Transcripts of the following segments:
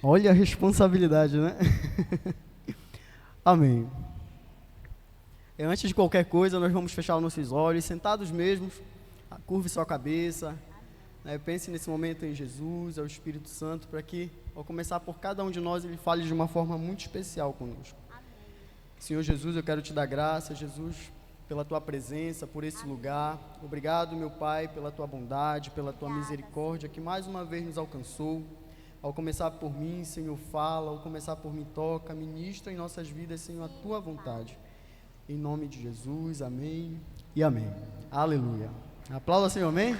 Olha a responsabilidade, né? Amém. Antes de qualquer coisa, nós vamos fechar os nossos olhos, sentados mesmos, curve sua cabeça, né? Pense nesse momento em Jesus, ao Espírito Santo, para que, ao começar por cada um de nós, Ele fale de uma forma muito especial conosco. Amém. Senhor Jesus, eu quero te dar graça, Jesus, pela tua presença, por esse lugar. Obrigado, meu Pai, pela tua bondade, pela tua misericórdia, que mais uma vez nos alcançou. Ao começar por mim, Senhor, fala. Ao começar por mim, toca. Ministra em nossas vidas, Senhor, a tua vontade. Em nome de Jesus, amém e amém. Aleluia. Aplauda, Senhor, amém?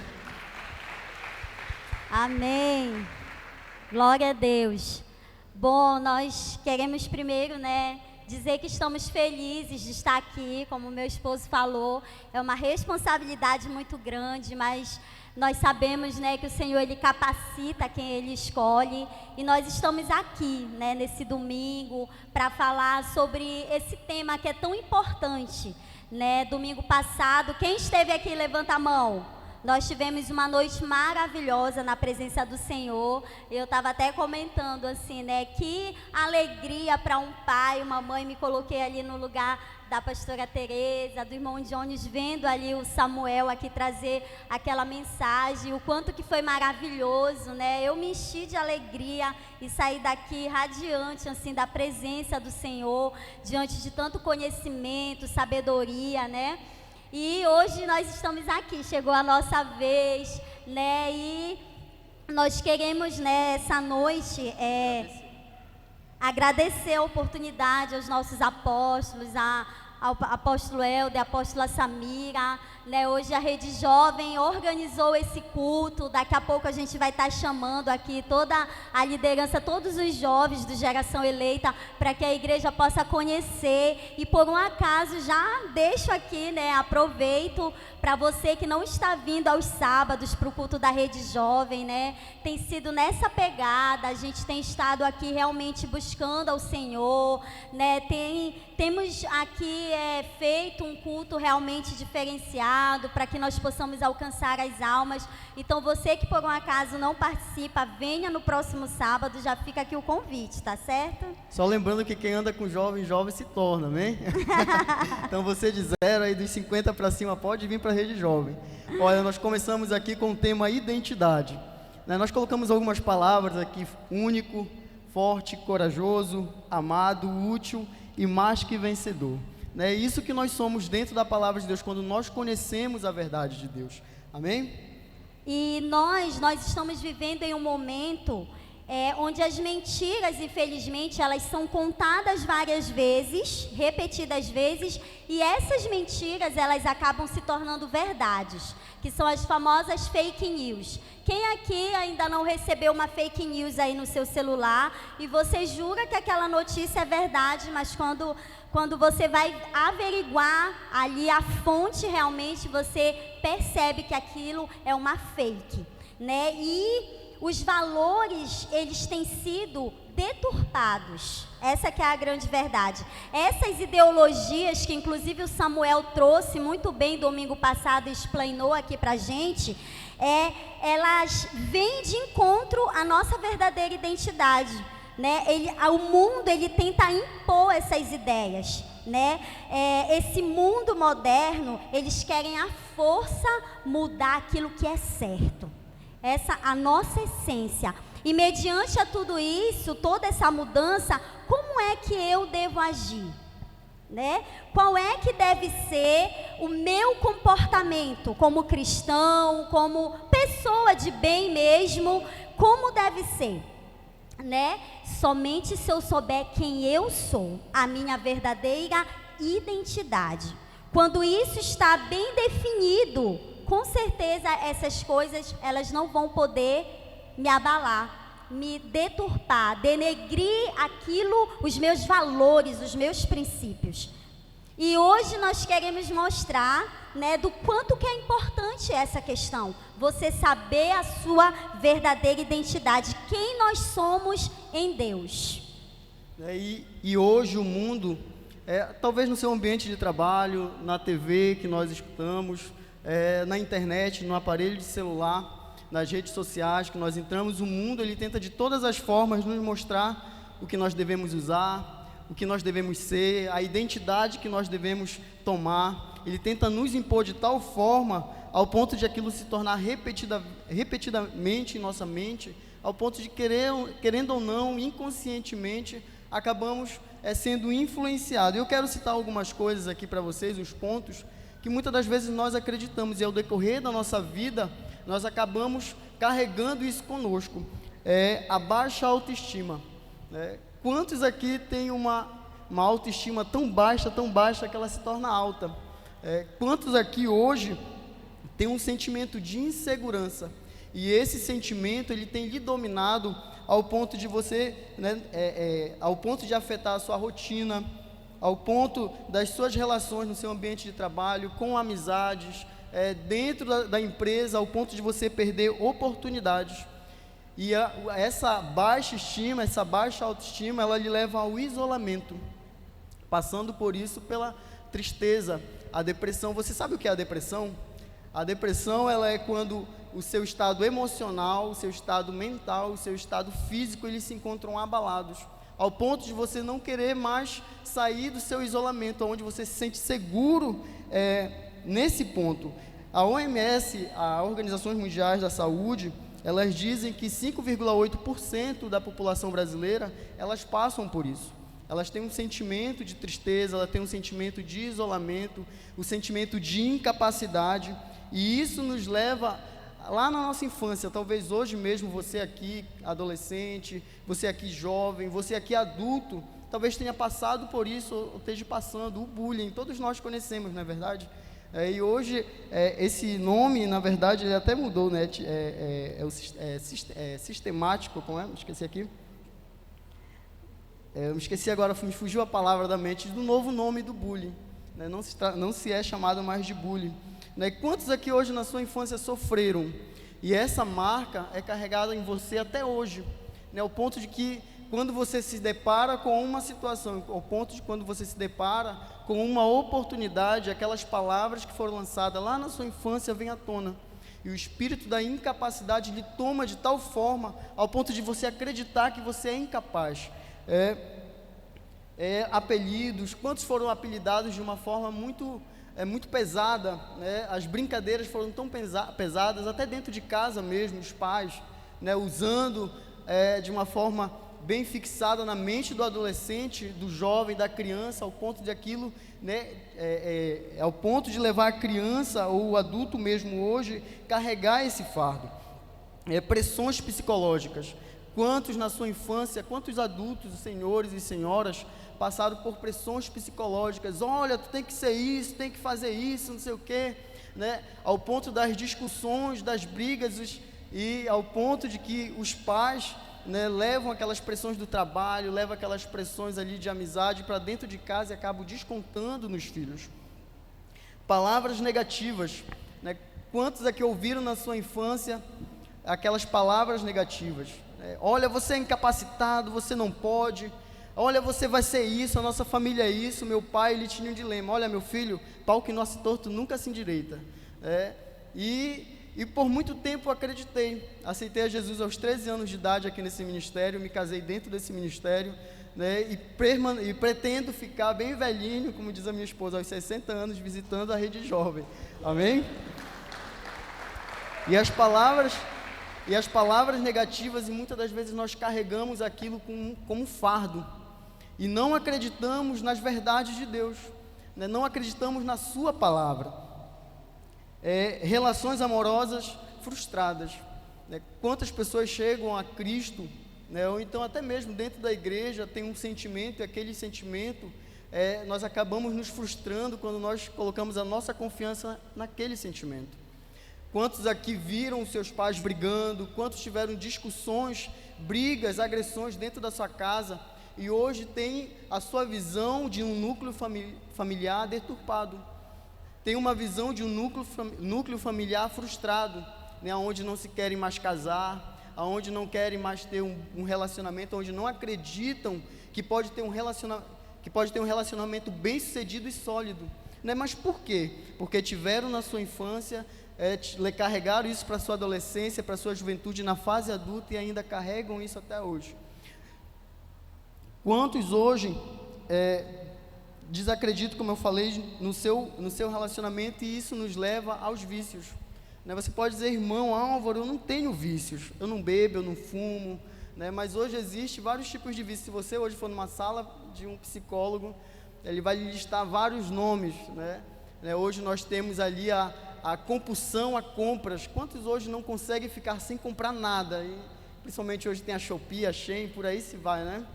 Amém. Glória a Deus. Bom, nós queremos primeiro, dizer que estamos felizes de estar aqui, como meu esposo falou. É uma responsabilidade muito grande, mas nós sabemos, que o Senhor, Ele capacita quem Ele escolhe. E nós estamos aqui, nesse domingo, para falar sobre esse tema que é tão importante, Domingo passado, quem esteve aqui, levanta a mão. Nós tivemos uma noite maravilhosa na presença do Senhor. Eu estava até comentando assim, que alegria para um pai, uma mãe. Me coloquei ali no lugar da pastora Tereza, do irmão Jones, vendo ali o Samuel aqui trazer aquela mensagem, o quanto que foi maravilhoso, Eu me enchi de alegria e saí daqui radiante, assim, da presença do Senhor, diante de tanto conhecimento, sabedoria, E hoje nós estamos aqui, chegou a nossa vez, E nós queremos, essa noite, agradecer a oportunidade aos nossos apóstolos, ao apóstolo Helder, a apóstola Samira, Hoje a Rede Jovem organizou esse culto. Daqui a pouco a gente vai estar chamando aqui toda a liderança, todos os jovens do Geração Eleita, para que a igreja possa conhecer. E por um acaso já deixo aqui, aproveito para você que não está vindo aos sábados para o culto da Rede Jovem, Tem sido nessa pegada, a gente tem estado aqui realmente buscando ao Senhor, Temos aqui feito um culto realmente diferenciado, para que nós possamos alcançar as almas. Então você que por um acaso não participa, venha no próximo sábado, já fica aqui o convite, tá certo? Só lembrando que quem anda com jovem, jovem se torna, amém? Então você de 0 aí, dos 50 para cima, pode vir para a Rede Jovem. Olha, nós começamos aqui com o tema identidade, Nós colocamos algumas palavras aqui: único, forte, corajoso, amado, útil e mais que vencedor. É isso que nós somos dentro da palavra de Deus, quando nós conhecemos a verdade de Deus. Amém? E nós estamos vivendo em um momento onde as mentiras, infelizmente, elas são contadas várias vezes, repetidas vezes, e essas mentiras, elas acabam se tornando verdades, que são as famosas fake news. Quem aqui ainda não recebeu uma fake news aí no seu celular e você jura que aquela notícia é verdade, mas quando você vai averiguar ali a fonte, realmente você percebe que aquilo é uma fake, E os valores, eles têm sido deturpados. Essa que é a grande verdade. Essas ideologias que inclusive o Samuel trouxe muito bem domingo passado e explanou aqui pra gente, elas vêm de encontro à nossa verdadeira identidade, O mundo, ele tenta impor essas ideias, Esse mundo moderno, eles querem à força mudar aquilo que é certo. Essa a nossa essência. E mediante a tudo isso, toda essa mudança, como é que eu devo agir? Qual é que deve ser o meu comportamento como cristão, como pessoa de bem mesmo? Como deve ser? Somente se eu souber quem eu sou, a minha verdadeira identidade. Quando isso está bem definido, com certeza essas coisas, elas não vão poder me abalar, me deturpar, denegrir aquilo, os meus valores, os meus princípios. E hoje nós queremos mostrar, do quanto que é importante essa questão. Você saber a sua verdadeira identidade, quem nós somos em Deus. E hoje o mundo, talvez no seu ambiente de trabalho, na TV que nós escutamos, na internet, no aparelho de celular, nas redes sociais, que nós entramos, o mundo ele tenta de todas as formas nos mostrar o que nós devemos usar, o que nós devemos ser, a identidade que nós devemos tomar. Ele tenta nos impor de tal forma ao ponto de aquilo se tornar repetidamente em nossa mente, ao ponto de querendo ou não, inconscientemente, acabamos sendo influenciados. Eu quero citar algumas coisas aqui para vocês, uns pontos que muitas das vezes nós acreditamos, e ao decorrer da nossa vida, nós acabamos carregando isso conosco. A baixa autoestima. Quantos aqui têm uma autoestima tão baixa que ela se torna alta? Quantos aqui hoje têm um sentimento de insegurança? E esse sentimento, ele tem lhe dominado ao ponto de você, ao ponto de afetar a sua rotina, ao ponto das suas relações no seu ambiente de trabalho, com amizades, dentro da empresa, ao ponto de você perder oportunidades. E essa baixa estima, essa baixa autoestima, ela lhe leva ao isolamento, passando por isso pela tristeza, a depressão. Você sabe o que é a depressão? A depressão, ela é quando o seu estado emocional, o seu estado mental, o seu estado físico, eles se encontram abalados, ao ponto de você não querer mais sair do seu isolamento, onde você se sente seguro nesse ponto. A OMS, a Organizações Mundiais da Saúde, elas dizem que 5,8% da população brasileira, elas passam por isso. Elas têm um sentimento de tristeza, elas têm um sentimento de isolamento, um sentimento de incapacidade, e isso nos leva lá na nossa infância. Talvez hoje mesmo você aqui, adolescente, você aqui jovem, você aqui adulto, talvez tenha passado por isso, ou esteja passando o bullying. Todos nós conhecemos, não é verdade? E hoje, esse nome, na verdade, ele até mudou, né? Sistemático, como é? Esqueci aqui. Eu me esqueci agora, me fugiu a palavra da mente, do novo nome do bullying. Né? Não se é chamado mais de bullying. Né? Quantos aqui hoje na sua infância sofreram? E essa marca é carregada em você até hoje. Né? Ao ponto de que quando você se depara com uma situação, ao ponto de quando você se depara com uma oportunidade, aquelas palavras que foram lançadas lá na sua infância vêm à tona. E o espírito da incapacidade lhe toma de tal forma, ao ponto de você acreditar que você é incapaz. Apelidos, quantos foram apelidados de uma forma muito pesada, né? As brincadeiras foram tão pesadas, até dentro de casa mesmo, os pais, né, usando de uma forma bem fixada na mente do adolescente, do jovem, da criança, ao ponto de aquilo, né, ao ponto de levar a criança ou o adulto mesmo hoje carregar esse fardo. Pressões psicológicas. Quantos na sua infância, quantos adultos, senhores e senhoras passaram por pressões psicológicas? Olha, tu tem que ser isso, tem que fazer isso, não sei o quê, né? Ao ponto das discussões, das brigas, e ao ponto de que os pais, né, levam aquelas pressões do trabalho, levam aquelas pressões ali de amizade para dentro de casa e acabam descontando nos filhos. Palavras negativas, né? Quantos aqui ouviram na sua infância aquelas palavras negativas? Olha, você é incapacitado, você não pode. Olha, você vai ser isso, a nossa família é isso. Meu pai, ele tinha um dilema. Olha, meu filho, pau que nasce torto nunca se endireita. E por muito tempo eu acreditei. Aceitei a Jesus aos 13 anos de idade aqui nesse ministério, me casei dentro desse ministério, né, e pretendo ficar bem velhinho, como diz a minha esposa, aos 60 anos, visitando a rede jovem. Amém? E as palavras negativas, e muitas das vezes nós carregamos aquilo como um fardo, e não acreditamos nas verdades de Deus, né? Não acreditamos na sua palavra. Relações amorosas frustradas, né? Quantas pessoas chegam a Cristo, né? Ou então até mesmo dentro da igreja tem um sentimento, e aquele sentimento, nós acabamos nos frustrando quando nós colocamos a nossa confiança naquele sentimento. Quantos aqui viram seus pais brigando? Quantos tiveram discussões, brigas, agressões dentro da sua casa e hoje tem a sua visão de um núcleo familiar deturpado? Tem uma visão de um núcleo familiar frustrado, né, onde não se querem mais casar, onde não querem mais ter um relacionamento, onde não acreditam que pode ter um relacionamento bem sucedido e sólido. Né? Mas por quê? Porque tiveram na sua infância, carregaram isso para a sua adolescência, para a sua juventude, na fase adulta, e ainda carregam isso até hoje. Quantos hoje desacreditam, como eu falei, no seu relacionamento, e isso nos leva aos vícios. Né? Você pode dizer, irmão Álvaro, eu não tenho vícios, eu não bebo, eu não fumo, né? Mas hoje existe vários tipos de vícios. Se você hoje for numa sala de um psicólogo, ele vai listar vários nomes, né? Hoje nós temos ali a compulsão a compras. Quantos hoje não conseguem ficar sem comprar nada? E, principalmente hoje tem a Shopee, a Shein, por aí se vai, né?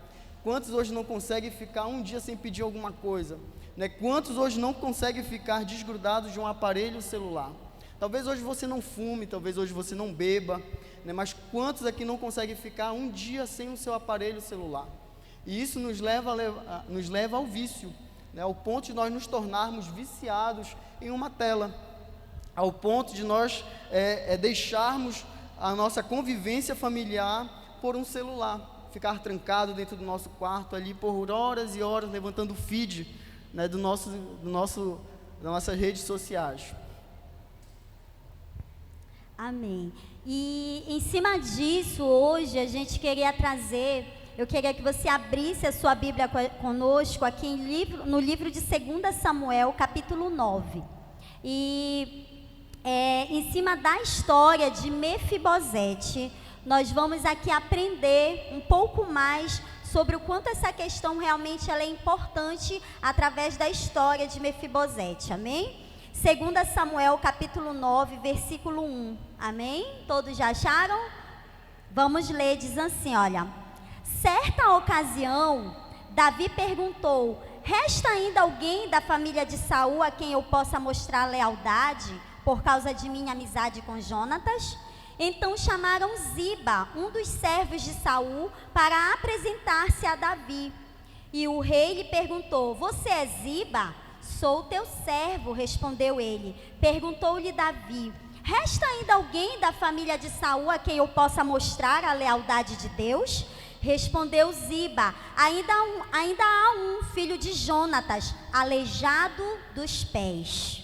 Quantos hoje não conseguem ficar um dia sem pedir alguma coisa? Né? Quantos hoje não conseguem ficar desgrudados de um aparelho celular? Talvez hoje você não fume, talvez hoje você não beba, né? Mas quantos aqui não conseguem ficar um dia sem o seu aparelho celular? E isso nos leva ao vício, né? Ao ponto de nós nos tornarmos viciados em uma tela, ao ponto de nós deixarmos a nossa convivência familiar por um celular, ficar trancado dentro do nosso quarto ali por horas e horas, levantando o feed, né, das nossas redes sociais. Amém. E em cima disso, hoje a gente queria trazer, eu queria que você abrisse a sua Bíblia conosco aqui no livro de 2 Samuel, capítulo 9. E em cima da história de Mefibosete, nós vamos aqui aprender um pouco mais sobre o quanto essa questão realmente ela é importante através da história de Mefibosete, amém? 2 Samuel capítulo 9, versículo 1, amém? Todos já acharam? Vamos ler, diz assim, olha: certa ocasião, Davi perguntou: resta ainda alguém da família de Saul a quem eu possa mostrar lealdade por causa de minha amizade com Jonatas? Então chamaram Ziba, um dos servos de Saul, para apresentar-se a Davi. E o rei lhe perguntou: você é Ziba? Sou teu servo, respondeu ele. Perguntou-lhe Davi: resta ainda alguém da família de Saul a quem eu possa mostrar a lealdade de Deus? Respondeu Ziba: ainda há um filho de Jonatas, aleijado dos pés.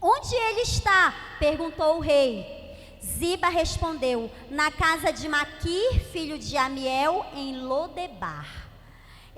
Onde ele está? Perguntou o rei. Ziba respondeu: na casa de Maquir, filho de Amiel, em Lodebar.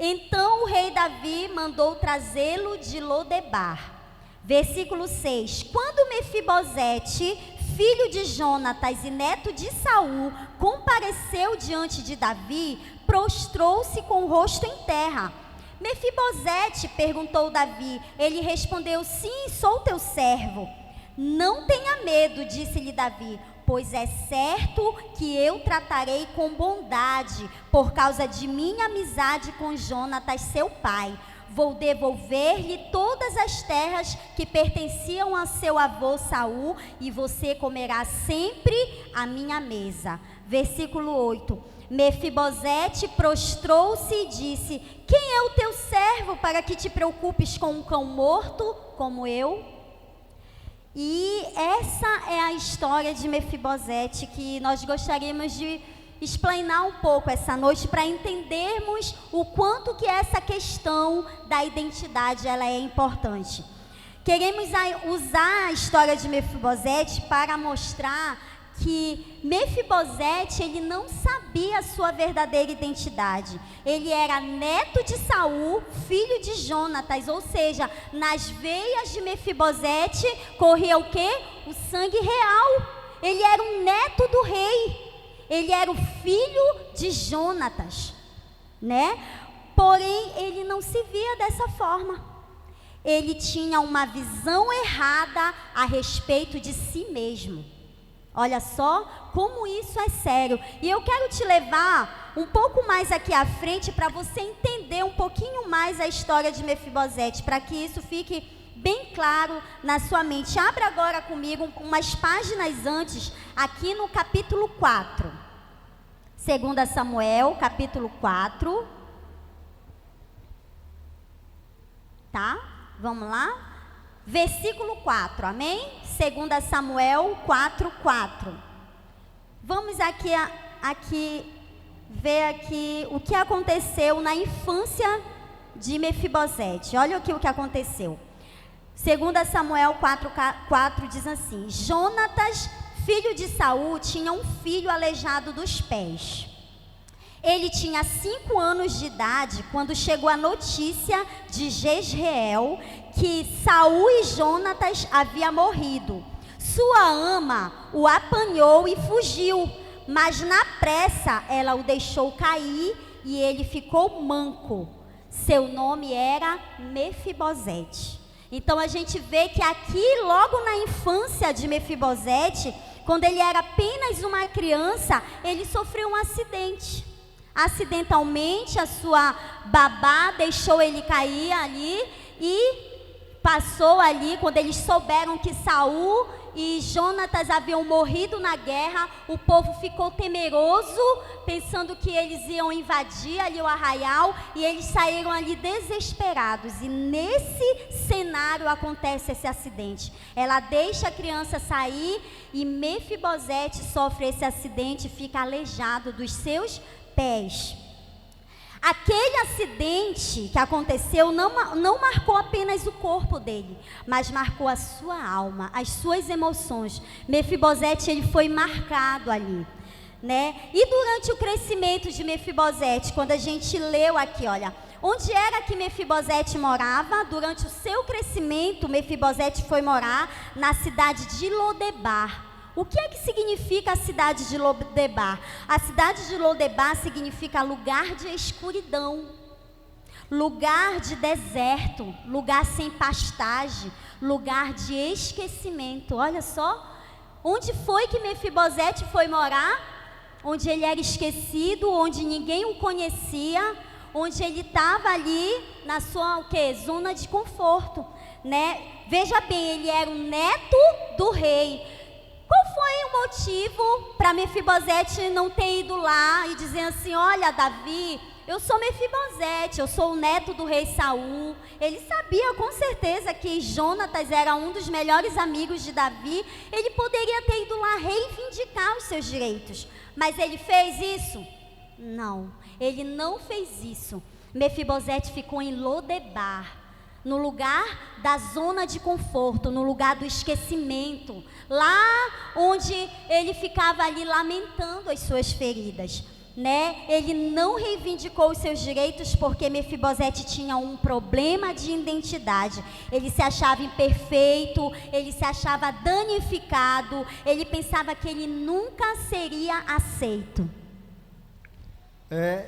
Então o rei Davi mandou trazê-lo de Lodebar. Versículo 6. Quando Mefibosete, filho de Jonatas e neto de Saul, compareceu diante de Davi, prostrou-se com o rosto em terra. Mefibosete, perguntou Davi. Ele respondeu: sim, sou teu servo. Não tenha medo, disse-lhe Davi, pois é certo que eu tratarei com bondade por causa de minha amizade com Jonatas, seu pai. Vou devolver-lhe todas as terras que pertenciam a seu avô Saul, e você comerá sempre à minha mesa. Versículo 8. Mefibosete prostrou-se e disse: quem é o teu servo para que te preocupes com um cão morto como eu? E essa é a história de Mefibosete que nós gostaríamos de explanar um pouco essa noite para entendermos o quanto que essa questão da identidade ela é importante. Queremos usar a história de Mefibosete para mostrar que Mefibosete, ele não sabia a sua verdadeira identidade. Ele era neto de Saul, filho de Jonatas, ou seja, nas veias de Mefibosete corria o quê? O sangue real. Ele era um neto do rei. Ele era o filho de Jonatas, né? Porém, ele não se via dessa forma. Ele tinha uma visão errada a respeito de si mesmo. Olha só como isso é sério. E eu quero te levar um pouco mais aqui à frente para você entender um pouquinho mais a história de Mefibosete, para que isso fique bem claro na sua mente. Abra agora comigo umas páginas antes, aqui no capítulo 4. 2 Samuel, capítulo 4. Tá? Vamos lá? Versículo 4, amém? 2 Samuel 4, 4. Vamos aqui ver aqui o que aconteceu na infância de Mefibosete. Olha aqui o que aconteceu. 2 Samuel 4 diz assim: Jonatas, filho de Saul, tinha um filho aleijado dos pés. Ele tinha 5 anos de idade quando chegou a notícia de Jezreel que Saul e Jonatas haviam morrido. Sua ama o apanhou e fugiu, mas na pressa ela o deixou cair e ele ficou manco. Seu nome era Mefibosete. Então a gente vê que aqui, logo na infância de Mefibosete, quando ele era apenas uma criança, ele sofreu um acidente. Acidentalmente, a sua babá deixou ele cair ali e passou ali. Quando eles souberam que Saul e Jonatas haviam morrido na guerra, o povo ficou temeroso, pensando que eles iam invadir ali o arraial, e eles saíram ali desesperados. E nesse cenário acontece esse acidente. Ela deixa a criança sair e Mefibosete sofre esse acidente e fica aleijado dos seus pés. Aquele acidente que aconteceu não marcou apenas o corpo dele, mas marcou a sua alma, as suas emoções. Mefibosete, ele foi marcado ali, né? E durante o crescimento de Mefibosete, quando a gente leu aqui, olha, onde era que Mefibosete morava? Durante o seu crescimento, Mefibosete foi morar na cidade de Lodebar. O que é que significa a cidade de Lodebar? A cidade de Lodebar significa lugar de escuridão, lugar de deserto, lugar sem pastagem, lugar de esquecimento. Olha só, onde foi que Mefibosete foi morar? Onde ele era esquecido, onde ninguém o conhecia, onde ele estava ali na sua zona de conforto, né? Veja bem, ele era o neto do rei. Qual foi o motivo para Mefibosete não ter ido lá e dizer assim: olha, Davi, eu sou Mefibosete, eu sou o neto do rei Saul. Ele sabia com certeza que Jonatas era um dos melhores amigos de Davi. Ele poderia ter ido lá reivindicar os seus direitos. Mas ele fez isso? Não, ele não fez isso. Mefibosete ficou em Lodebar, no lugar da zona de conforto, no lugar do esquecimento, lá onde ele ficava ali lamentando as suas feridas, né? Ele não reivindicou os seus direitos porque Mefibosete tinha um problema de identidade. Ele se achava imperfeito, ele se achava danificado, ele pensava que ele nunca seria aceito.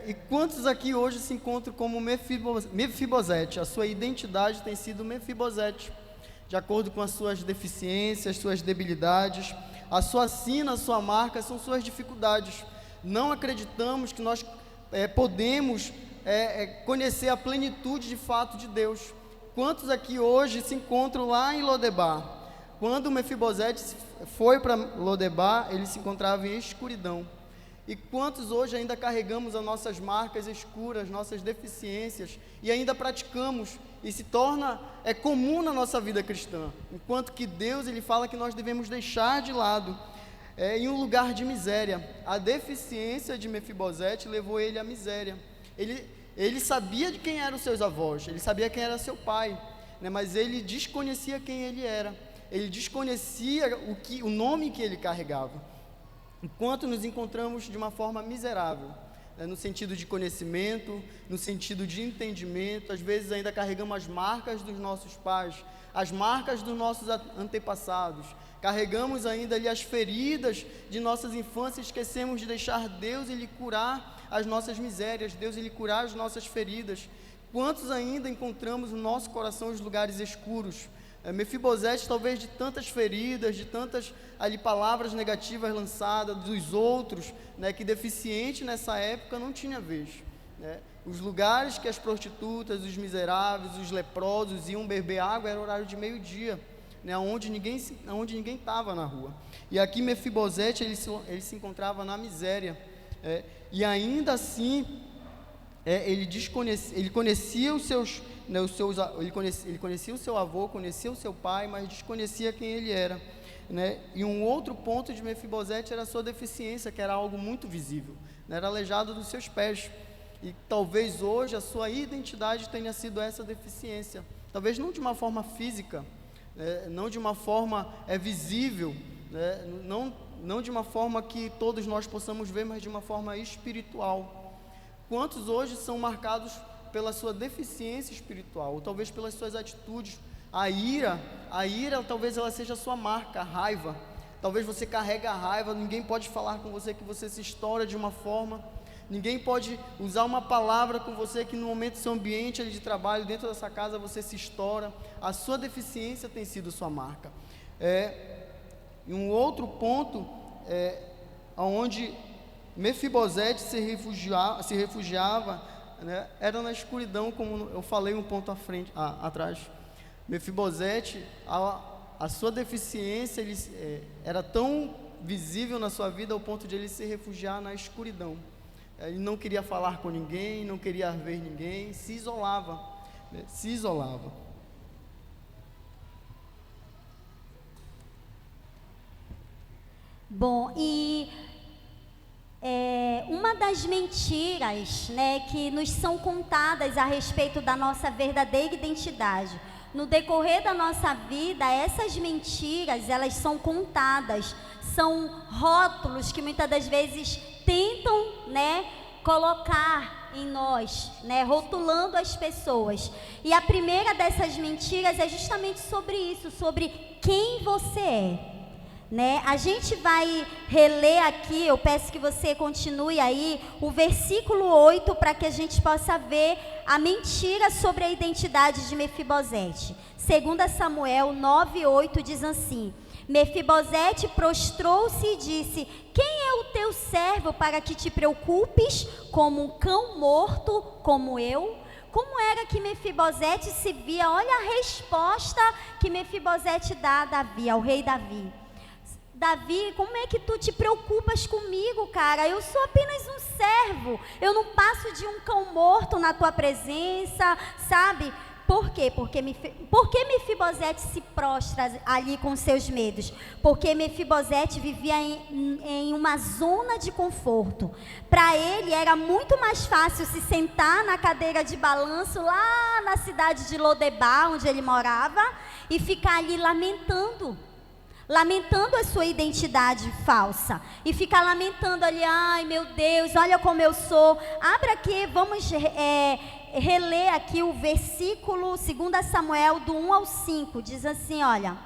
E quantos aqui hoje se encontram como Mefibosete? A sua identidade tem sido Mefibosete, de acordo com as suas deficiências, suas debilidades. A sua sina, a sua marca são suas dificuldades. Não acreditamos que nós podemos conhecer a plenitude de fato de Deus. Quantos aqui hoje se encontram lá em Lodebar? Quando Mefibosete foi para Lodebar, ele se encontrava em escuridão. E quantos hoje ainda carregamos as nossas marcas escuras, nossas deficiências, e ainda praticamos, e se torna comum na nossa vida cristã, enquanto que Deus, ele fala que nós devemos deixar de lado, em um lugar de miséria. A deficiência de Mefibosete levou ele à miséria. Ele sabia de quem eram os seus avós, ele sabia quem era seu pai, né, mas ele desconhecia quem ele era, ele desconhecia o nome que ele carregava. Enquanto nos encontramos de uma forma miserável, no sentido de conhecimento, no sentido de entendimento, às vezes ainda carregamos as marcas dos nossos pais, as marcas dos nossos antepassados, carregamos ainda ali as feridas de nossas infâncias, esquecemos de deixar Deus ele curar as nossas misérias, Deus ele curar as nossas feridas. Quantos ainda encontramos no nosso coração os lugares escuros? Mefibosete, talvez de tantas feridas, de tantas ali palavras negativas lançadas dos outros, né, que deficiente nessa época não tinha vez, né? Os lugares que as prostitutas, os miseráveis, os leprosos iam beber água era horário de meio-dia, né, onde ninguém estava na rua. E aqui Mefibosete ele se encontrava na miséria, e ainda assim ele conhecia os seus, né, ele conhecia o seu avô, conhecia o seu pai, mas desconhecia quem ele era, né? E um outro ponto de Mefibosete era a sua deficiência, que era algo muito visível, né? Era aleijado dos seus pés. E talvez hoje a sua identidade tenha sido essa deficiência, talvez não de uma forma física, não de uma forma visível, né, não de uma forma que todos nós possamos ver, mas de uma forma espiritual. Quantos hoje são marcados pela sua deficiência espiritual, ou talvez pelas suas atitudes? A ira talvez ela seja a sua marca, a raiva. Talvez você carregue a raiva, ninguém pode falar com você que você se estoura de uma forma, ninguém pode usar uma palavra com você que no momento do seu ambiente ali de trabalho, dentro dessa casa, você se estoura. A sua deficiência tem sido sua marca. E um outro ponto onde Mefibosete se refugiava, né, era na escuridão, como eu falei um ponto atrás. Mefibosete, a sua deficiência era tão visível na sua vida ao ponto de ele se refugiar na escuridão. Ele não queria falar com ninguém, não queria ver ninguém, se isolava, né, se isolava. Bom, e uma das mentiras, né, que nos são contadas a respeito da nossa verdadeira identidade, no decorrer da nossa vida, essas mentiras, elas são contadas, são rótulos que muitas das vezes tentam, né, colocar em nós, né, rotulando as pessoas. E a primeira dessas mentiras é justamente sobre isso, sobre quem você é. Né? A gente vai reler aqui, eu peço que você continue aí, o versículo 8, para que a gente possa ver a mentira sobre a identidade de Mefibosete. 2 Samuel 9:8 diz assim: Mefibosete prostrou-se e disse: quem é o teu servo para que te preocupes como um cão morto como eu? Como era que Mefibosete se via? Olha a resposta que Mefibosete dá a Davi, ao rei Davi. Davi, como é que tu te preocupas comigo, cara? Eu sou apenas um servo. Eu não passo de um cão morto na tua presença, sabe? Por quê? Porque Mefibosete se prostra ali com seus medos? Porque Mefibosete vivia em uma zona de conforto. Para ele era muito mais fácil se sentar na cadeira de balanço lá na cidade de Lodebar, onde ele morava, e ficar ali lamentando a sua identidade falsa, e ficar lamentando ali: ai meu Deus, olha como eu sou. Abra aqui, vamos reler aqui o versículo 2 Samuel do 1 ao 5, diz assim, olha: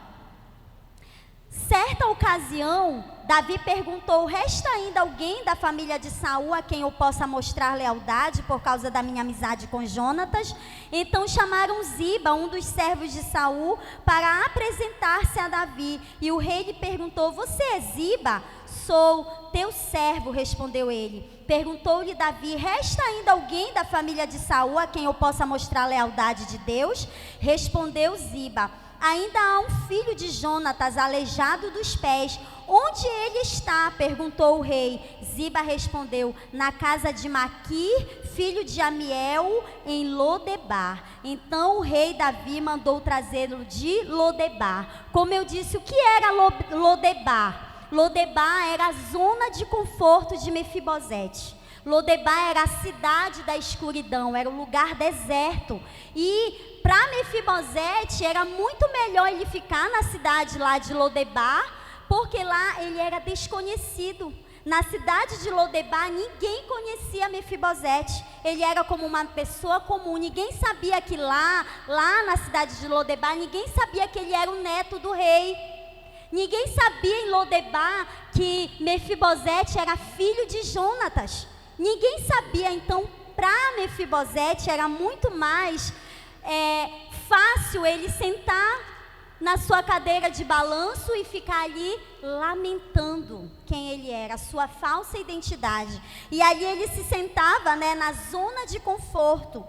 certa ocasião, Davi perguntou: resta ainda alguém da família de Saul a quem eu possa mostrar lealdade por causa da minha amizade com Jonatas? Então chamaram Ziba, um dos servos de Saul, para apresentar-se a Davi. E o rei lhe perguntou: você é Ziba? Sou teu servo, respondeu ele. Perguntou-lhe Davi: resta ainda alguém da família de Saul a quem eu possa mostrar lealdade de Deus? Respondeu Ziba: ainda há um filho de Jonatas, aleijado dos pés. Onde ele está? Perguntou o rei. Ziba respondeu: na casa de Maquir, filho de Amiel, em Lodebar. Então o rei Davi mandou trazê-lo de Lodebar. Como eu disse, o que era Lodebar? Lodebar era a zona de conforto de Mefibosete. Lodebar era a cidade da escuridão, era o lugar deserto. E para Mefibosete era muito melhor ele ficar na cidade lá de Lodebar, porque lá ele era desconhecido. Na cidade de Lodebar ninguém conhecia Mefibosete. Ele era como uma pessoa comum. Ninguém sabia que lá na cidade de Lodebar, ninguém sabia que ele era o neto do rei. Ninguém sabia em Lodebar que Mefibosete era filho de Jonatas. Ninguém sabia. Então, para Mefibosete era muito mais fácil ele sentar na sua cadeira de balanço e ficar ali lamentando quem ele era, a sua falsa identidade. E ali ele se sentava, né, na zona de conforto.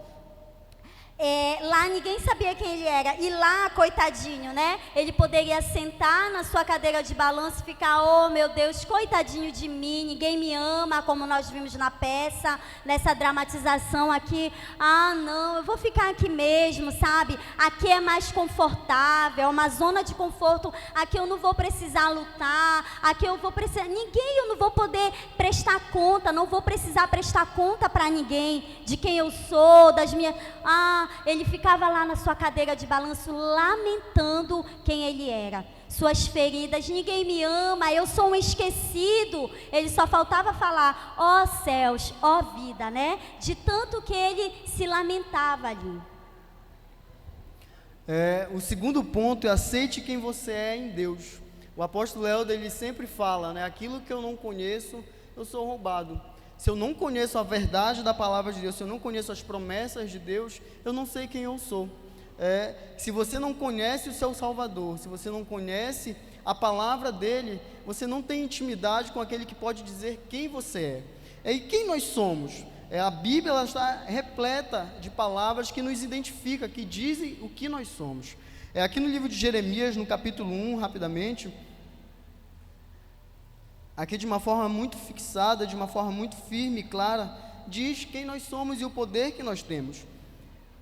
Lá ninguém sabia quem ele era. E lá, coitadinho, né? Ele poderia sentar na sua cadeira de balanço e ficar: oh meu Deus, coitadinho de mim, ninguém me ama, como nós vimos na peça, nessa dramatização aqui. Ah não, eu vou ficar aqui mesmo, sabe? Aqui é mais confortável, é uma zona de conforto. Aqui eu não vou precisar lutar, aqui eu não vou poder prestar conta, não vou precisar prestar conta para ninguém de quem eu sou, das minhas... ele ficava lá na sua cadeira de balanço lamentando quem ele era. Suas feridas, ninguém me ama, eu sou um esquecido. Ele só faltava falar, ó céus, ó vida, né? De tanto que ele se lamentava ali. O segundo ponto é aceite quem você é em Deus. O apóstolo Helder, ele sempre fala, né? Aquilo que eu não conheço, eu sou roubado. Se eu não conheço a verdade da palavra de Deus, se eu não conheço as promessas de Deus, eu não sei quem eu sou. Se você não conhece o seu Salvador, se você não conhece a palavra dele, você não tem intimidade com aquele que pode dizer quem você é. E quem nós somos? A Bíblia, ela está repleta de palavras que nos identificam, que dizem o que nós somos. Aqui no livro de Jeremias, no capítulo 1, rapidamente, aqui de uma forma muito fixada, de uma forma muito firme e clara, diz quem nós somos e o poder que nós temos.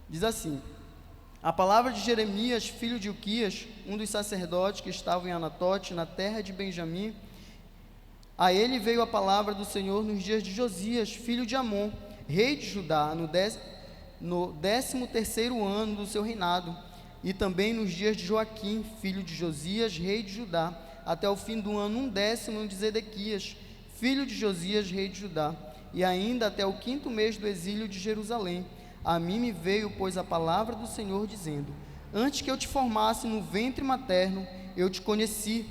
Diz assim: a palavra de Jeremias, filho de Ilquias, um dos sacerdotes que estavam em Anatote, na terra de Benjamim, a ele veio a palavra do Senhor nos dias de Josias, filho de Amon, rei de Judá, no 13º ano do seu reinado, e também nos dias de Joaquim, filho de Josias, rei de Judá, até o fim do ano 10º de Zedequias, filho de Josias, rei de Judá, e ainda até o 5º mês do exílio de Jerusalém. A mim me veio, pois, a palavra do Senhor, dizendo: antes que eu te formasse no ventre materno, eu te conheci.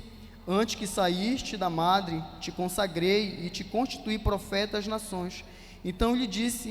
Antes que saíste da madre, te consagrei e te constituí profeta às nações. Então lhe disse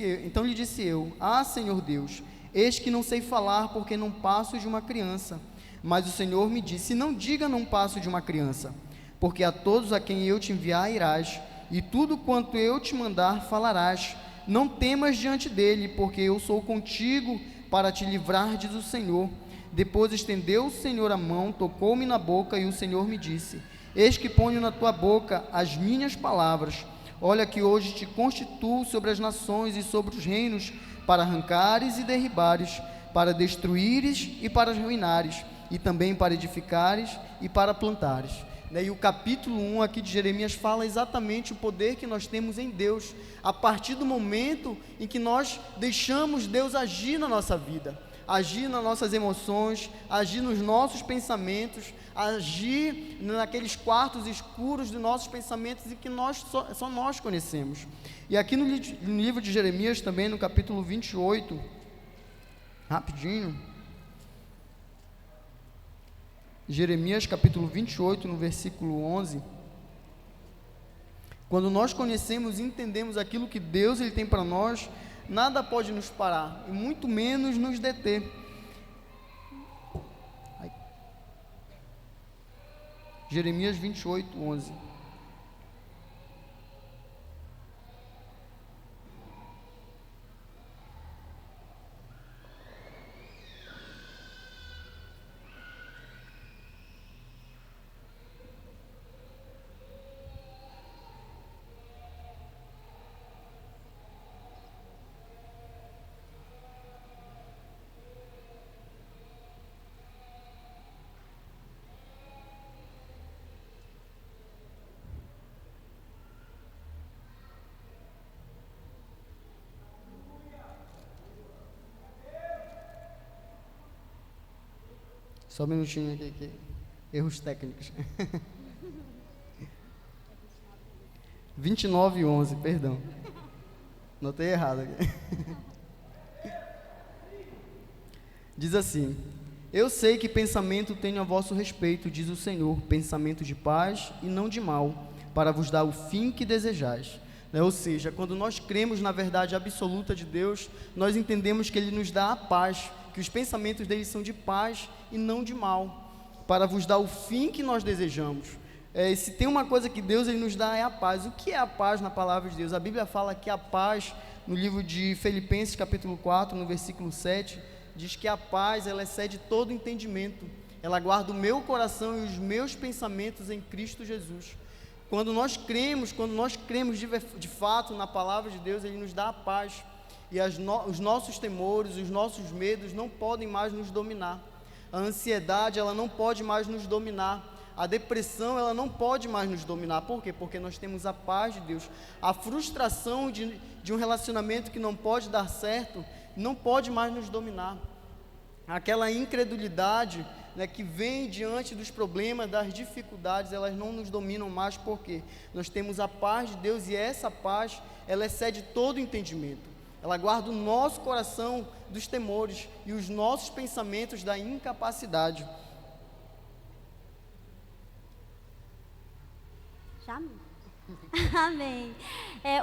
eu: ah, Senhor Deus, eis que não sei falar, porque não passo de uma criança. Mas o Senhor me disse: não diga não passo de uma criança, porque a todos a quem eu te enviar irás, e tudo quanto eu te mandar falarás. Não temas diante dele, porque eu sou contigo para te livrar, diz o Senhor. Depois estendeu o Senhor a mão, tocou-me na boca, e o Senhor me disse: eis que ponho na tua boca as minhas palavras. Olha que hoje te constituo sobre as nações e sobre os reinos, para arrancares e derribares, para destruíres e para ruinares, e também para edificares e para plantares. E o capítulo 1 aqui de Jeremias fala exatamente o poder que nós temos em Deus, a partir do momento em que nós deixamos Deus agir na nossa vida, agir nas nossas emoções, agir nos nossos pensamentos, agir naqueles quartos escuros dos nossos pensamentos e que só nós conhecemos. E aqui no livro de Jeremias também, no capítulo 28, rapidinho, Jeremias capítulo 28, no versículo 11, quando nós conhecemos e entendemos aquilo que Deus ele tem para nós, nada pode nos parar, e muito menos nos deter. Jeremias 28, 11. Só um minutinho aqui. Erros técnicos. 29:11, perdão. Notei errado aqui. Diz assim: eu sei que pensamento tenho a vosso respeito, diz o Senhor, pensamento de paz e não de mal, para vos dar o fim que desejais. Ou seja, quando nós cremos na verdade absoluta de Deus, nós entendemos que Ele nos dá a paz, que os pensamentos dele são de paz e não de mal, para vos dar o fim que nós desejamos. E se tem uma coisa que Deus ele nos dá é a paz. O que é a paz na palavra de Deus? A Bíblia fala que a paz, no livro de Filipenses capítulo 4, no versículo 7, diz que a paz, ela excede todo entendimento, ela guarda o meu coração e os meus pensamentos em Cristo Jesus. Quando nós cremos de fato na palavra de Deus, Ele nos dá a paz, e os nossos temores, os nossos medos não podem mais nos dominar. A ansiedade, ela não pode mais nos dominar. A depressão, ela não pode mais nos dominar. Por quê? Porque nós temos a paz de Deus. A frustração de um relacionamento que não pode dar certo não pode mais nos dominar. Aquela incredulidade, né, que vem diante dos problemas, das dificuldades, elas não nos dominam mais, porque nós temos a paz de Deus, e essa paz, ela excede todo entendimento. Ela guarda o nosso coração dos temores e os nossos pensamentos da incapacidade. Já? Amém.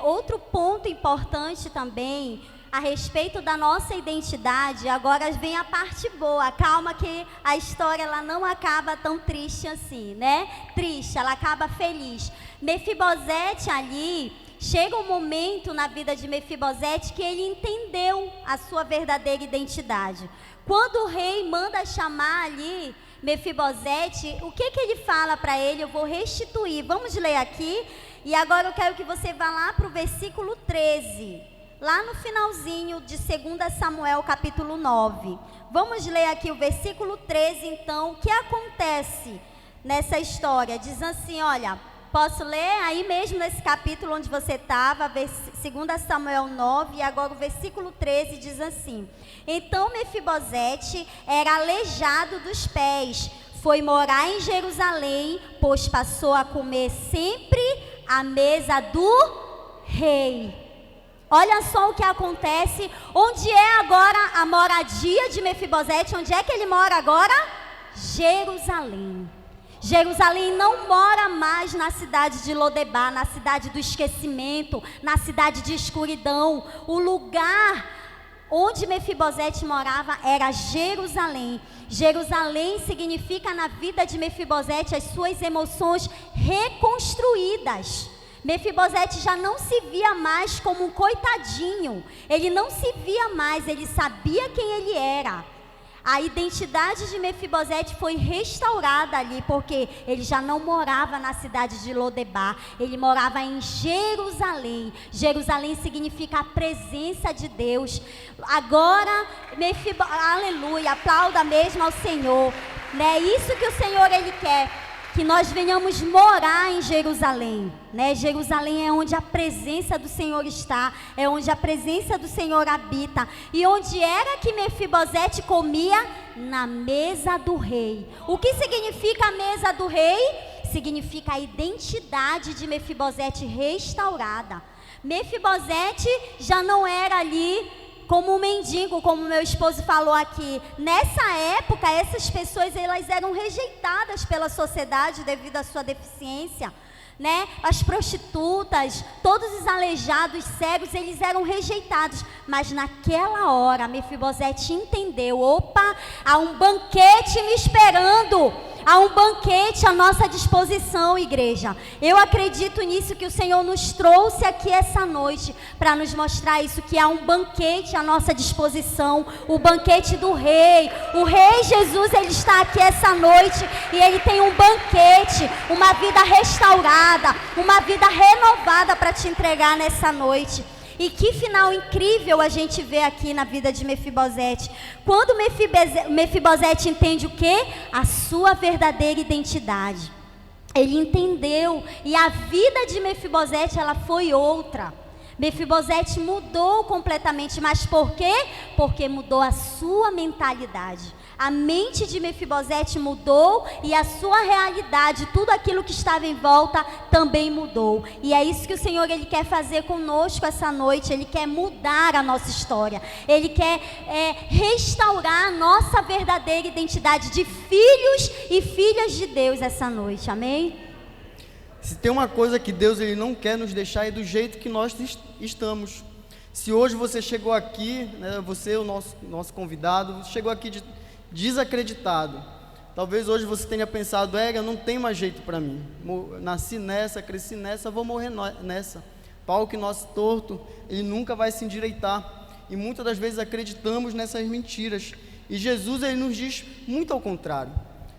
Outro ponto importante também a respeito da nossa identidade, agora vem a parte boa. Calma que a história ela não acaba tão triste assim, né? Triste, ela acaba feliz. Mefibosete ali, chega um momento na vida de Mefibosete que ele entendeu a sua verdadeira identidade. Quando o rei manda chamar ali Mefibosete, o que ele fala para ele? Eu vou restituir. Vamos ler aqui. E agora eu quero que você vá lá para o versículo 13. Lá no finalzinho de 2 Samuel, capítulo 9. Vamos ler aqui o versículo 13, então. O que acontece nessa história? Diz assim, olha, posso ler aí mesmo nesse capítulo onde você estava, 2 Samuel 9, e agora o versículo 13 diz assim: Então Mefibosete era aleijado dos pés, foi morar em Jerusalém, pois passou a comer sempre à mesa do rei. Olha só o que acontece. Onde é agora a moradia de Mefibosete? Onde é que ele mora agora? Jerusalém. Jerusalém não mora mais na cidade de Lodebar, na cidade do esquecimento, na cidade de escuridão. O lugar onde Mefibosete morava era Jerusalém. Jerusalém significa na vida de Mefibosete as suas emoções reconstruídas. Mefibosete já não se via mais como um coitadinho. Ele não se via mais, ele sabia quem ele era. A identidade de Mefibosete foi restaurada ali, porque ele já não morava na cidade de Lodebar, ele morava em Jerusalém. Jerusalém significa a presença de Deus. Agora, aleluia, aplauda mesmo ao Senhor. É isso que o Senhor ele quer, que nós venhamos morar em Jerusalém, né? Jerusalém é onde a presença do Senhor está, é onde a presença do Senhor habita. E onde era que Mefibosete comia? Na mesa do rei. O que significa a mesa do rei? Significa a identidade de Mefibosete restaurada. Mefibosete já não era ali como um mendigo, como meu esposo falou aqui. Nessa época, essas pessoas elas eram rejeitadas pela sociedade devido à sua deficiência, né? As prostitutas, todos os aleijados, cegos, eles eram rejeitados. Mas naquela hora, Mefibosete entendeu: opa, há um banquete me esperando. Há um banquete à nossa disposição, igreja. Eu acredito nisso, que o Senhor nos trouxe aqui essa noite para nos mostrar isso, que há um banquete à nossa disposição, o banquete do Rei. O Rei Jesus, ele está aqui essa noite e ele tem um banquete, uma vida restaurada, uma vida renovada para te entregar nessa noite. E que final incrível a gente vê aqui na vida de Mefibosete. Quando Mefibosete entende o quê? A sua verdadeira identidade. Ele entendeu, e a vida de Mefibosete, ela foi outra. Mefibosete mudou completamente, mas por quê? Porque mudou a sua mentalidade. A mente de Mefibosete mudou e a sua realidade, tudo aquilo que estava em volta também mudou. E é isso que o Senhor ele quer fazer conosco essa noite. Ele quer mudar a nossa história. Ele quer restaurar a nossa verdadeira identidade de filhos e filhas de Deus essa noite. Amém? Se tem uma coisa que Deus ele não quer nos deixar é do jeito que nós estamos. Se hoje você chegou aqui, né, você, o nosso convidado, chegou aqui desacreditado. Talvez hoje você tenha pensado: não tem mais jeito para mim. Nasci nessa, cresci nessa, vou morrer nessa. Pau que nosso torto, ele nunca vai se endireitar. E muitas das vezes acreditamos nessas mentiras. E Jesus ele nos diz muito ao contrário.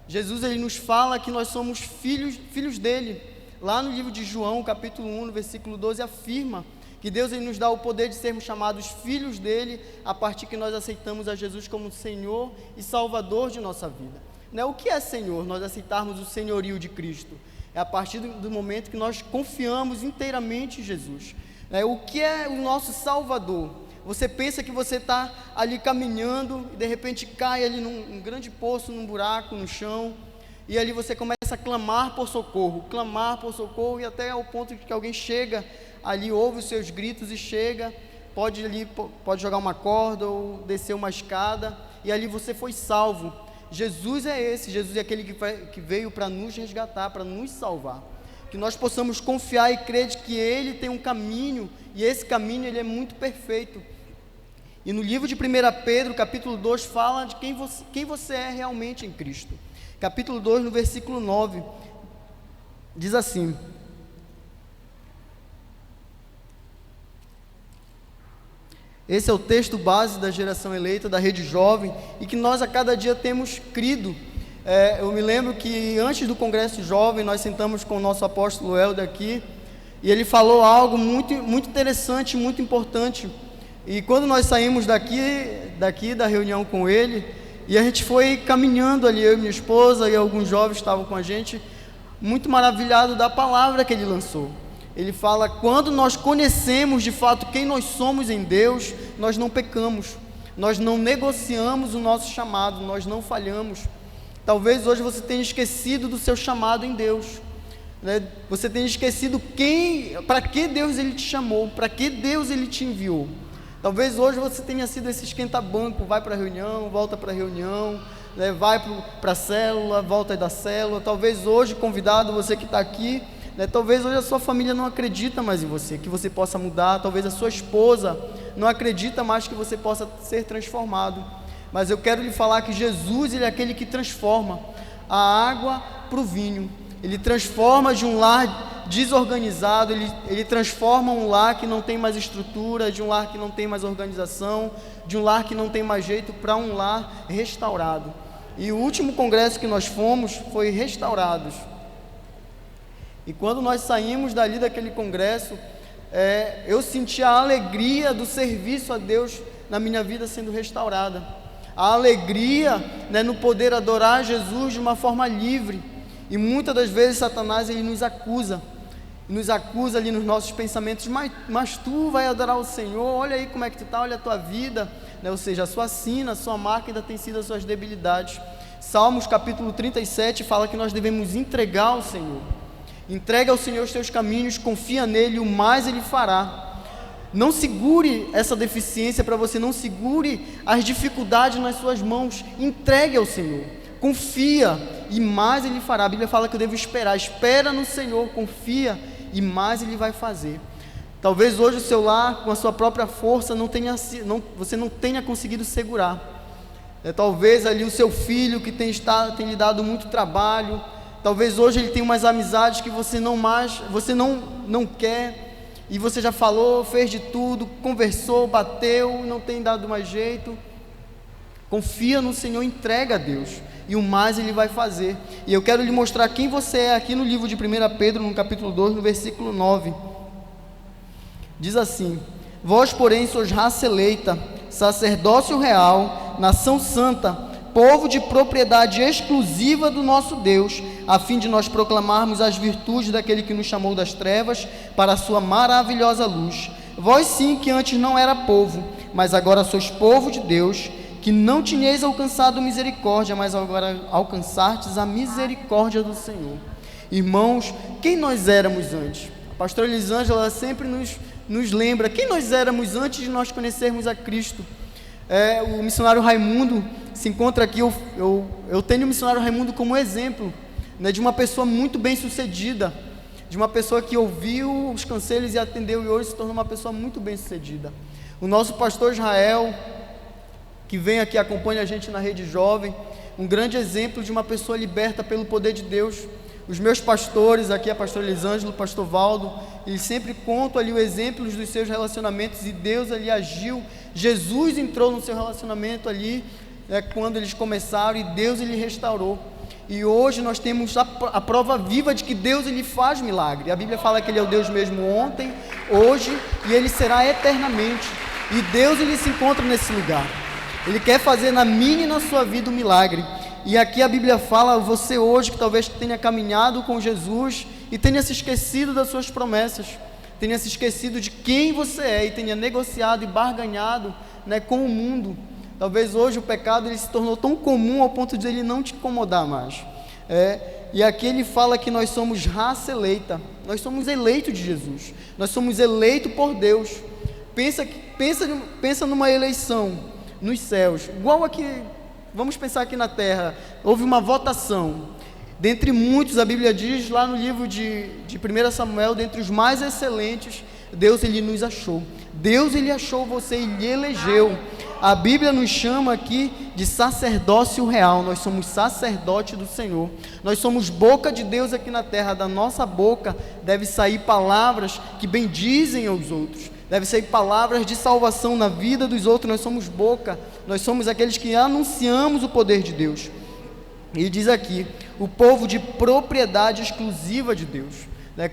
Jesus ele nos fala que nós somos filhos dele. Lá no livro de João, capítulo 1, no versículo 12, afirma que Deus ele nos dá o poder de sermos chamados filhos dele a partir que nós aceitamos a Jesus como Senhor e Salvador de nossa vida. Né? O que é Senhor? Nós aceitarmos o senhorio de Cristo. É a partir do momento que nós confiamos inteiramente em Jesus. O que é o nosso Salvador? Você pensa que você está ali caminhando e de repente cai ali num grande poço, num buraco, no chão, e ali você começa a clamar por socorro, e até ao ponto de que alguém chega ali, ouve os seus gritos e chega, pode jogar uma corda ou descer uma escada, e ali você foi salvo. Jesus é esse, Jesus é aquele que veio para nos resgatar, para nos salvar. Que nós possamos confiar e crer de que Ele tem um caminho, e esse caminho Ele é muito perfeito. E no livro de 1 Pedro, capítulo 2, fala de quem você é realmente em Cristo. Capítulo 2, no versículo 9, diz assim: esse é o texto base da geração eleita, da Rede Jovem, e que nós a cada dia temos crido. Eu me lembro que antes do Congresso Jovem, nós sentamos com o nosso apóstolo Helder aqui, e ele falou algo muito, muito interessante, muito importante. E quando nós saímos daqui da reunião com ele, e a gente foi caminhando ali, eu e minha esposa, e alguns jovens estavam com a gente, muito maravilhado da palavra que ele lançou. Ele fala: quando nós conhecemos de fato quem nós somos em Deus, nós não pecamos, nós não negociamos o nosso chamado, nós não falhamos. Talvez hoje você tenha esquecido do seu chamado em Deus, né? Você tenha esquecido para que Deus Ele te chamou, para que Deus Ele te enviou. Talvez hoje você tenha sido esse esquenta-banco, vai para a reunião, volta para a reunião, né? Vai para a célula, volta da célula. Talvez hoje, convidado, você que está aqui, né? Talvez hoje a sua família não acredita mais em você, que você possa mudar. Talvez a sua esposa não acredita mais que você possa ser transformado. Mas eu quero lhe falar que Jesus, Ele é aquele que transforma a água para o vinho. Ele transforma de um lar desorganizado, ele transforma um lar que não tem mais estrutura, de um lar que não tem mais organização, de um lar que não tem mais jeito, para um lar restaurado. E o último congresso que nós fomos foi restaurados. E quando nós saímos dali daquele congresso, eu senti a alegria do serviço a Deus na minha vida sendo restaurada. A alegria, né, no poder adorar Jesus de uma forma livre. E muitas das vezes Satanás ele nos acusa ali nos nossos pensamentos: mas tu vai adorar o Senhor, olha aí como é que tu está, olha a tua vida, né? Ou seja, a sua sina, a sua marca ainda tem sido as suas debilidades. Salmos capítulo 37 fala que nós devemos entregar ao Senhor. Entrega ao Senhor os teus caminhos, confia nele, o mais Ele fará. Não segure essa deficiência para você, não segure as dificuldades nas suas mãos, entregue ao Senhor, confia e mais Ele fará. A Bíblia fala que eu devo esperar, espera no Senhor, confia e mais Ele vai fazer. Talvez hoje o seu lar, com a sua própria força, você não tenha conseguido segurar. Talvez ali o seu filho que tem lhe dado muito trabalho, talvez hoje ele tenha umas amizades que você não quer, e você já falou, fez de tudo, conversou, bateu, não tem dado mais jeito. Confia no Senhor, entrega a Deus, e o mais Ele vai fazer. E eu quero lhe mostrar quem você é aqui no livro de 1 Pedro, no capítulo 2, no versículo 9. Diz assim: vós, porém, sois raça eleita, sacerdócio real, nação santa, povo de propriedade exclusiva do nosso Deus, a fim de nós proclamarmos as virtudes daquele que nos chamou das trevas para a sua maravilhosa luz. Vós sim, que antes não era povo, mas agora sois povo de Deus, que não tinhais alcançado misericórdia, mas agora alcançastes a misericórdia do Senhor. Irmãos, quem nós éramos antes? A pastora Elisângela sempre nos lembra quem nós éramos antes de nós conhecermos a Cristo. O missionário Raimundo se encontra aqui. Eu tenho o missionário Raimundo como exemplo, né, de uma pessoa muito bem sucedida, de uma pessoa que ouviu os conselhos e atendeu, e hoje se tornou uma pessoa muito bem sucedida. O nosso pastor Israel, que vem aqui, acompanha a gente na Rede Jovem, um grande exemplo de uma pessoa liberta pelo poder de Deus. Os meus pastores aqui, a pastora Elisângela, o pastor Valdo, eles sempre contam ali o exemplo dos seus relacionamentos, e Deus ali agiu. Jesus entrou no seu relacionamento ali, quando eles começaram, e Deus ele restaurou. E hoje nós temos a prova viva de que Deus ele faz milagre. A Bíblia fala que Ele é o Deus mesmo ontem, hoje, e Ele será eternamente. E Deus ele se encontra nesse lugar. Ele quer fazer na minha e na sua vida um milagre. E aqui a Bíblia fala, você hoje que talvez tenha caminhado com Jesus e tenha se esquecido das suas promessas, tenha se esquecido de quem você é e tenha negociado e barganhado, né, com o mundo. Talvez hoje o pecado ele se tornou tão comum ao ponto de ele não te incomodar mais. E aqui ele fala que nós somos raça eleita, nós somos eleitos de Jesus, nós somos eleitos por Deus. Pensa numa eleição nos céus, igual aqui, vamos pensar aqui na terra, houve uma votação, dentre muitos, a Bíblia diz lá no livro de 1 Samuel, dentre os mais excelentes, Deus ele nos achou, Deus ele achou você e lhe elegeu. A Bíblia nos chama aqui de sacerdócio real, nós somos sacerdote do Senhor, nós somos boca de Deus aqui na terra, da nossa boca deve sair palavras que bendizem aos outros, deve sair palavras de salvação na vida dos outros, nós somos boca, nós somos aqueles que anunciamos o poder de Deus. E diz aqui, o povo de propriedade exclusiva de Deus.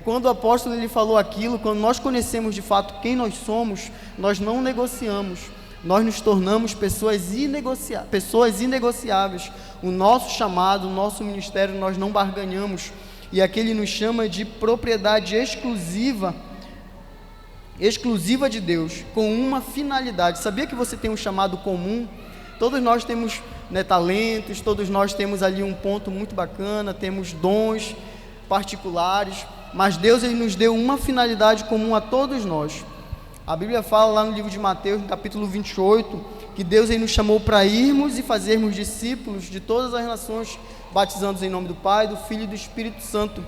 Quando o apóstolo ele falou aquilo, quando nós conhecemos de fato quem nós somos, nós não negociamos, nós nos tornamos pessoas inegociáveis. O nosso chamado, o nosso ministério, nós não barganhamos. E aqui ele nos chama de propriedade exclusiva de Deus, com uma finalidade. Sabia que você tem um chamado comum? Todos nós temos, né, talentos, todos nós temos ali um ponto muito bacana, temos dons particulares, mas Deus ele nos deu uma finalidade comum a todos nós. A Bíblia fala lá no livro de Mateus, no capítulo 28, que Deus ele nos chamou para irmos e fazermos discípulos de todas as nações, batizando-os em nome do Pai, do Filho e do Espírito Santo.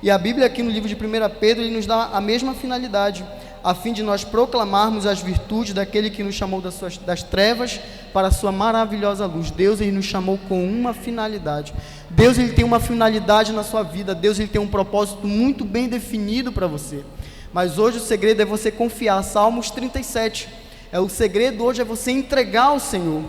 E a Bíblia aqui no livro de 1 Pedro, ele nos dá a mesma finalidade, a fim de nós proclamarmos as virtudes daquele que nos chamou das trevas para a sua maravilhosa luz. Deus ele nos chamou com uma finalidade. Deus ele tem uma finalidade na sua vida, Deus ele tem um propósito muito bem definido para você. Mas hoje o segredo é você confiar. Salmos 37, o segredo hoje é você entregar ao Senhor.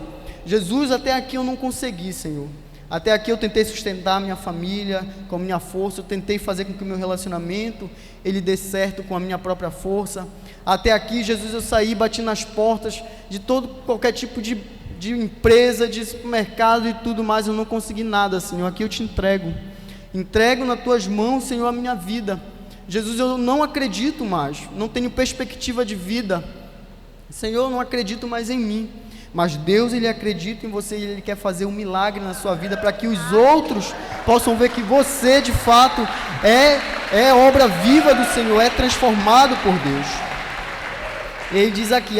Jesus, até aqui eu não consegui, Senhor. Até aqui eu tentei sustentar a minha família com a minha força, eu tentei fazer com que o meu relacionamento ele dê certo com a minha própria força. Até aqui, Jesus, eu saí, bati nas portas de qualquer tipo de empresa, de supermercado e tudo mais, eu não consegui nada, Senhor. Aqui eu te entrego nas tuas mãos, Senhor, a minha vida. Jesus, eu não acredito mais, não tenho perspectiva de vida, Senhor, eu não acredito mais em mim, mas Deus ele acredita em você e Ele quer fazer um milagre na sua vida, para que os outros possam ver que você de fato é obra viva do Senhor, é transformado por Deus. Ele diz aqui,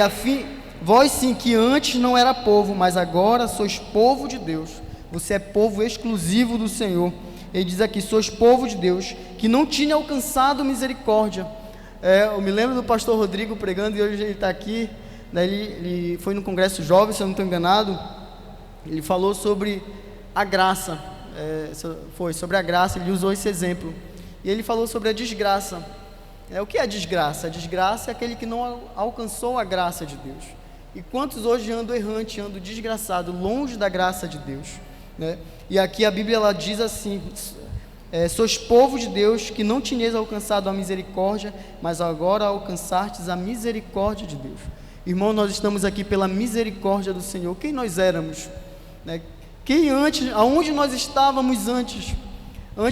vós sim que antes não era povo, mas agora sois povo de Deus, você é povo exclusivo do Senhor. Ele diz aqui, sois povo de Deus, que não tinha alcançado misericórdia. Eu me lembro do pastor Rodrigo pregando, e hoje ele está aqui, né, ele foi no congresso jovem, se eu não estou enganado, ele falou sobre a graça, sobre a graça, ele usou esse exemplo, e ele falou sobre a desgraça. O que é a desgraça? A desgraça é aquele que não alcançou a graça de Deus. E quantos hoje andam errante, andam desgraçado, longe da graça de Deus, né? E aqui a Bíblia ela diz assim, sois povo de Deus, que não tinhas alcançado a misericórdia, mas agora alcançastes a misericórdia de Deus. Irmão, nós estamos aqui pela misericórdia do Senhor. Quem nós éramos, né? Aonde nós estávamos antes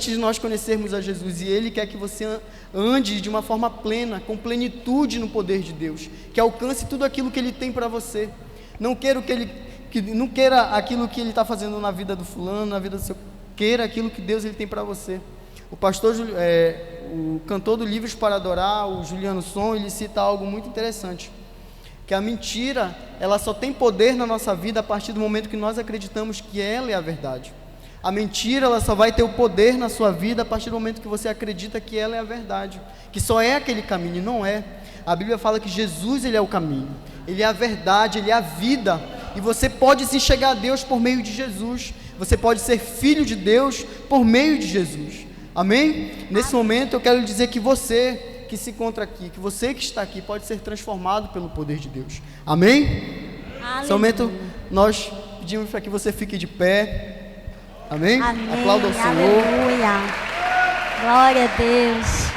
de nós conhecermos a Jesus, e Ele quer que você ande de uma forma plena, com plenitude no poder de Deus, que alcance tudo aquilo que Ele tem para você. Não queira não queira aquilo que Ele está fazendo na vida do fulano, na vida do seu, queira aquilo que Deus ele tem para você. O cantor do Livros para Adorar, o Juliano Som, ele cita algo muito interessante, que a mentira, ela só tem poder na nossa vida a partir do momento que nós acreditamos que ela é a verdade. A mentira, ela só vai ter o poder na sua vida a partir do momento que você acredita que ela é a verdade, que só é aquele caminho, não é. A Bíblia fala que Jesus, ele é o caminho, ele é a verdade, ele é a vida, e você pode se chegar a Deus por meio de Jesus, você pode ser filho de Deus por meio de Jesus, amém? Nesse momento eu quero lhe dizer que você que se encontra aqui, que você que está aqui pode ser transformado pelo poder de Deus, amém? Nesse momento nós pedimos para que você fique de pé, amém? Amém. Aplauda ao Senhor. Aleluia, glória a Deus.